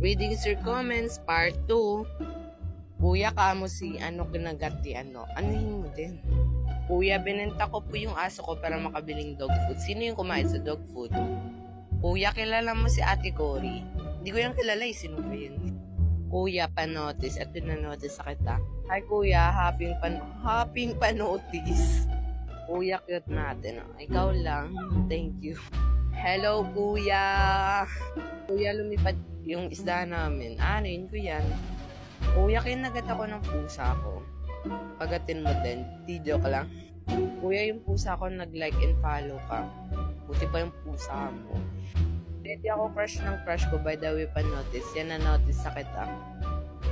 Reading your comments, part 2. Kuya, kamo si kinagati anuhin mo din. Kuya, binenta ko po yung aso ko para makabiling dog food. Sino yung kumain sa dog food? Kuya, kilala mo si Ate Cory? Hindi ko yung kilala eh, sino ba yun? Kuya, panotis. At pinanotis sa kita. Hi kuya, happy panotis. Kuya, cute natin. Ikaw lang. Thank you. Hello kuya. Kuya, lumipad yung isda namin. Yun ko yan. Kuya, kinagat ako ng pusa ko. Pagatin mo din. Di joke lang. Kuya, yung pusa ko nag-like and follow ka. Buti pa yung pusa mo. Hindi ako crush ko, by the way pa notice. Yan na notice sa kita.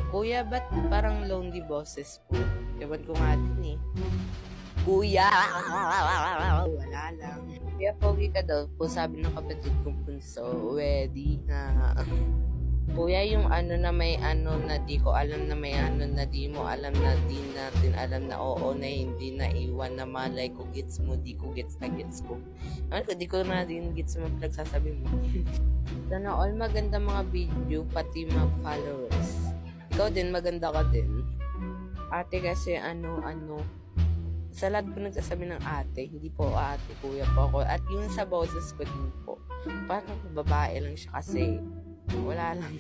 Kuya, ba't parang lonely boses po? Ewan ko nga din eh. Kuya! Wala lang. Kuya, pogi ka daw po, sabi ng kapatid kong punso. Ready na. Kuya, yung na may na di ko alam na may na di mo alam na di natin alam na oo na hindi na iwan na malay ko gets mo, di ko gets na gets ko. Di ko na din gets mo pinagsasabi mo. Sana all maganda mga video, pati mga followers. Ikaw din, maganda ka din. Ate kasi sa lahat po nagsasabi ng ate, hindi po ate, kuya po ako. At yung sa boses ko din po, parang babae lang siya kasi wala lang.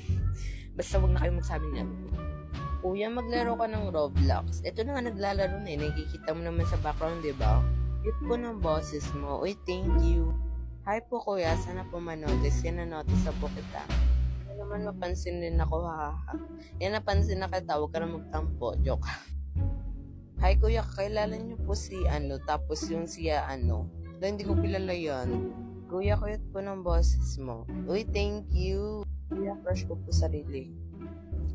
Basta wag na kayo magsabi niyan. Kuya, maglaro ka ng Roblox. Ito na nga naglalaro na eh. Nakikita mo naman sa background, di ba? Cute po ng boses mo. Uy, thank you. Hi po kuya, sana po manotice. Yan na-notice na po kita. Yan naman mapansin din ako, haha. Yan napansin na kita, huwag ka na magtampo. Joke. Hi kuya, kakilala niyo po si tapos yung siya hindi ko kilala yan. Kuya, cute po ng boses mo. Uy, thank you. Kuya, crush ko po sarili.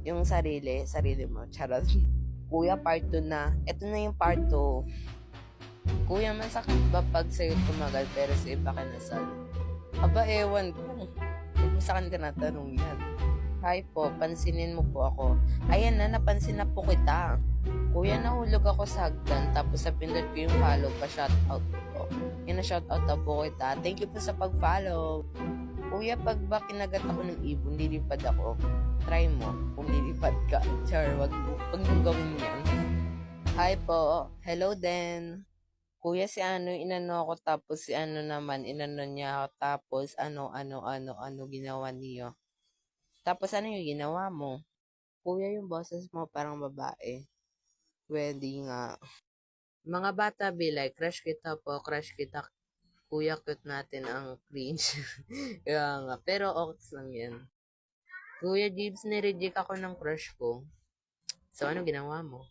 Yung sarili mo. Charot. Kuya, part 2 na. Ito na yung part 2. Kuya, masakit ba pag sa'yo tumagal pero sa iba ka nasal? Aba, ewan ko. Huwag mo sa akin ka natanong yan. Hi po, pansinin mo po ako. Ayan na, napansin na po kita. Kuya, nahulog ako sa hagdan tapos sa pindot ko yung follow pa shoutout po. Yan na shoutout na po kita. Thank you po sa pag-follow. Kuya, pag ba kinagat ako ng ibon, lilipad ako. Try mo kung lilipad ka. Char, wag mong gawin yan. Hi po. Hello din. Kuya, si inano ako tapos si naman, inano niya ako tapos ginawa niyo. Tapos yung ginawa mo? Kuya, yung boses mo parang babae. Pwede nga. Mga bata be like, crush kita po, crush kita. Kuya, cute natin ang cringe. Kaya nga. Pero okay lang yan. Kuya Jibs, nireject ako ng crush ko. So, ano ginawa mo?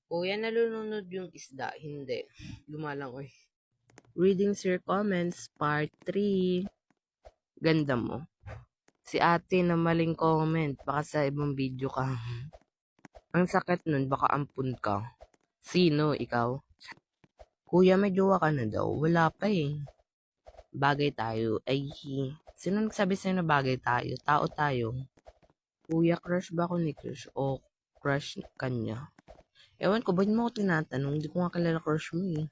Kuya, nalulunod yung isda. Hindi. Lumalang, oy. Reading your comments, part 3. Ganda mo. Si ate na maling comment. Baka sa ibang video ka. Ang sakit nun, baka ampun ka. Sino, ikaw? Kuya, may jowa ka na daw. Wala pa eh. Bagay tayo. Ay, sino nagsabi sa'yo na bagay tayo? Tao tayo. Kuya, crush ba ako ni Crush? O crush kanya? Ewan ko, ba't mo ako tinatanong? Hindi ko nga kilala crush mo eh.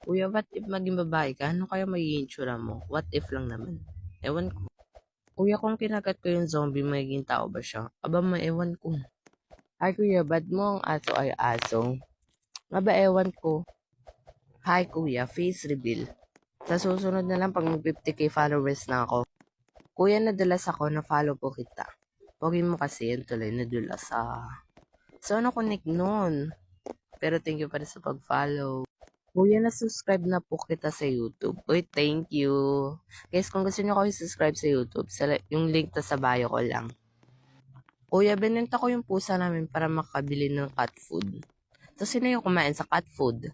Kuya, what if maging babae ka? Ano kaya magiging tsura mo? What if lang naman? Ewan ko. Kuya, kung kinagat ko yung zombie, magiging tao ba siya? Aba, maewan ko. Hi kuya, ba't mo ang aso ay aso? Aba, ewan ko. Hi kuya, face reveal. Sa susunod na lang pag mag 50k followers na ako. Kuya, nadulas ako na follow po kita. Pogi mo kasi yan tuloy, nadulas So, connect nun? Pero thank you pa rin sa pag-follow. Kuya, na-subscribe na po kita sa YouTube. Uy, thank you. Guys, kung gusto nyo ko i-subscribe sa YouTube, yung link sa bio ko lang. Kuya, binenta ko yung pusa namin para makabili ng cat food. So, sino yung kumain sa cat food?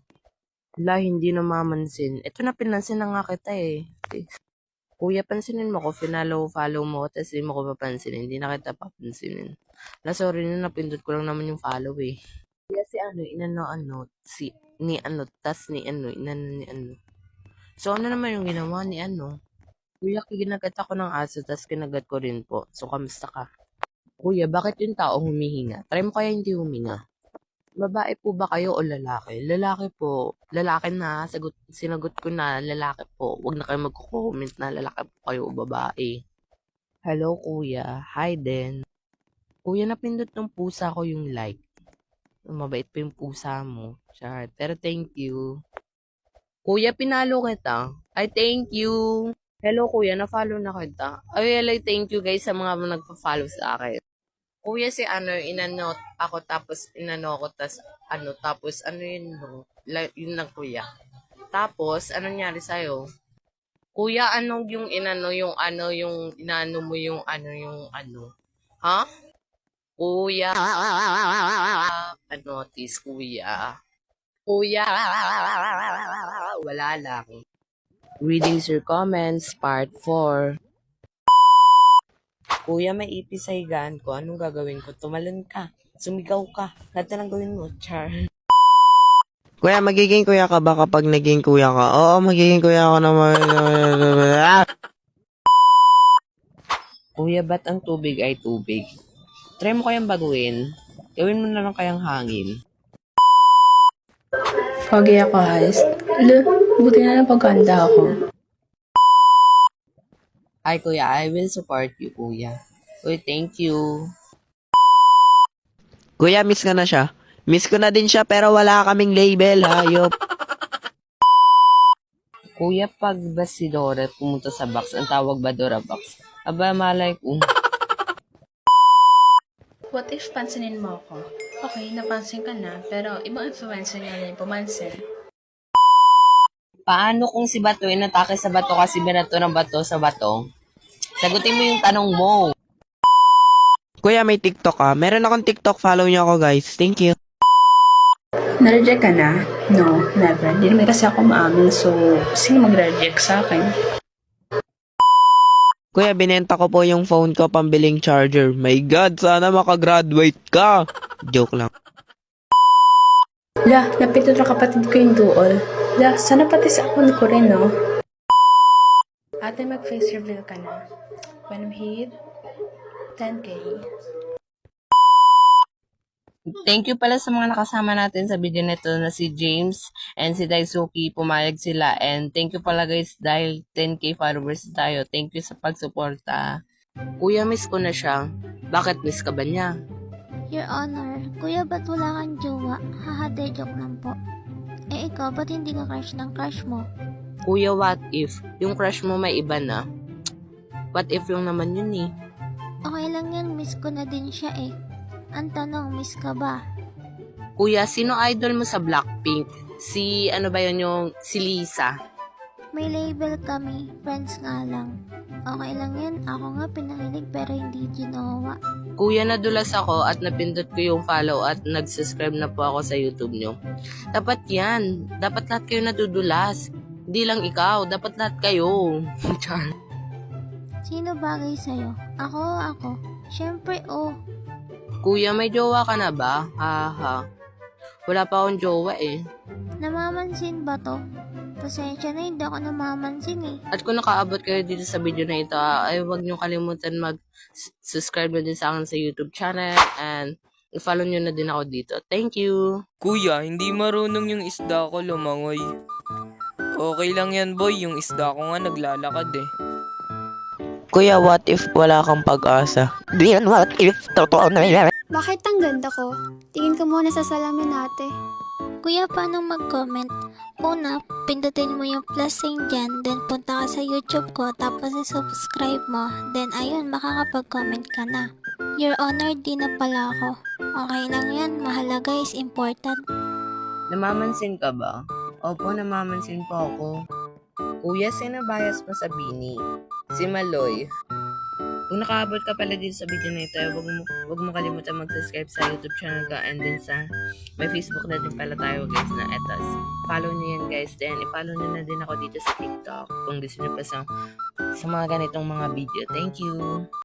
Wala, hindi na mamansin. Ito na, pinansin na nga kita eh. Kuya, pansinin mo ko, follow mo, tapos hindi mo ko papansinin. Hindi na kita papansinin. Sorry na, napindot ko lang naman yung follow eh. Kuya, si So, ano naman yung ginawa ni Kuya, kinagat ako ng aso, tas kinagat ko rin po. So, kamusta ka? Kuya, bakit yung tao humihinga? Try mo kaya hindi huminga. Babae po ba kayo o lalaki? Lalaki po. Lalaki na. Sinagot ko na, lalaki po. Huwag na kayo magko-comment na lalaki po kayo o babae. Hello, kuya. Hi, Den. Kuya, napindot ng pusa ko yung like. Mabait pa yung pusa mo. Char. Pero thank you. Kuya, pinalo kita. Ay, thank you. Hello, kuya. Na-follow na kita. Ay, hello, thank you guys sa mga nagpa-follow sa akin. Kuya, si ano, inano ako tapos inano ko tapos ano yun, no? Yun lang, kuya. Tapos, ano nangyari sa'yo? Kuya, anong yung inano, yung ano, yung inano mo yung ano? Ha? Kuya, ano, tis, kuya. Kuya, wala lang. Readings your comments, part 4. Kuya, may ipis sa higaan ko. Anong gagawin ko? Tumalon ka. Sumigaw ka. Lahat na lang gawin mo, char. Kuya, magiging kuya ka ba kapag naging kuya ka? Oo, magiging kuya ako naman. Kuya, ba't ang tubig ay tubig? Try mo kayang baguhin. Gawin mo na lang kayang hangin. Pogi ako, Heist. Buti na lang pagkanda ako. Ay, kuya, I will support you, kuya. Uy, thank you. Kuya, miss ko na siya. Miss ko na din siya pero wala kaming label, hayop. Kuya, pag ba si Dora pumunta sa box, ang tawag ba Dora box? Aba, malay ko. What if pansinin mo ako? Okay, napansin ka na, pero ibang influencer nga rin pumansin. Paano kung si Bato inatake sa bato kasi binato ng bato sa bato? Sagutin mo yung tanong mo. Kuya, may TikTok ka. Meron akong TikTok, follow niyo ako guys. Thank you. Na-reject ka na? No, never. Hindi naman kasi ako maamin, so sino mag-reject sa akin? Kuya, binenta ko po yung phone ko pambiling charger. My God, sana makagraduate ka. Joke lang. La, napindot na kapatid ko yung duol. La, sana pati sa account ko rin, no? Ate, mag-face reveal ka na. When we hit 10K. Thank you pala sa mga nakasama natin sa video nito na si James and si Daisuki. Pumayag sila. And thank you pala guys dahil 10K followers tayo. Thank you sa pagsuporta. Kuya, miss ko na siya. Bakit miss ka ba niya? Your Honor, kuya ba't wala kang jowa? Haha, de joke lang po. Eh ikaw, ba't hindi ka crush ng crush mo? Kuya, what if? Yung crush mo may iba na? What if lang naman yun eh? Okay lang yan, miss ko na din siya eh. Ang tanong, miss ka ba? Kuya, sino idol mo sa Blackpink? Si, ano ba yun yung, si Lisa? May label kami, friends nga lang. Okay lang yan, ako nga pinakilig pero hindi ginawa. Kuya, nadulas ako at napindot ko yung follow at nag-subscribe na po ako sa YouTube nyo. Dapat yan. Dapat lahat kayo nadudulas. Hindi lang ikaw. Dapat lahat kayo. Char. Sino bagay sa'yo? Ako o ako? Siyempre, oh. Kuya, may jowa ka na ba? Haha. Wala pa akong jowa eh. Namamansin ba to? Pasensya na, hindi ako namamansin eh. At kung nakaabot kayo dito sa video na ito, ay huwag nyo kalimutan mag-subscribe na din sa akin sa YouTube channel and i-follow nyo na din ako dito. Thank you! Kuya, hindi marunong yung isda ko lumangoy. Okay lang yan boy, yung isda ko nga naglalakad eh. Kuya, what if wala kang pag-asa? Diyan, what if totoo na yan? Bakit ang ganda ko? Tingin ka muna sa salamin ate. Kuya, paano mag-comment? Una, pindutin mo yung plus sign dyan, then punta ka sa YouTube ko, tapos i-subscribe mo, then ayun, makakapag-comment ka na. Your Honor, di na pala ako. Okay lang yan, mahalaga is important. Namamansin ka ba? Opo, namamansin po ako. Kuya, sino bias mo sa Bini? Si Maloy. Kung nakaabot ka pala dito sa video na ito, huwag mo kalimutan mag-subscribe sa YouTube channel ko and then sa may Facebook na din pala tayo guys na etos. Follow niyo yan guys. Then i-follow niyo na din ako dito sa TikTok kung gusto niyo pa sa mga ganitong mga video. Thank you!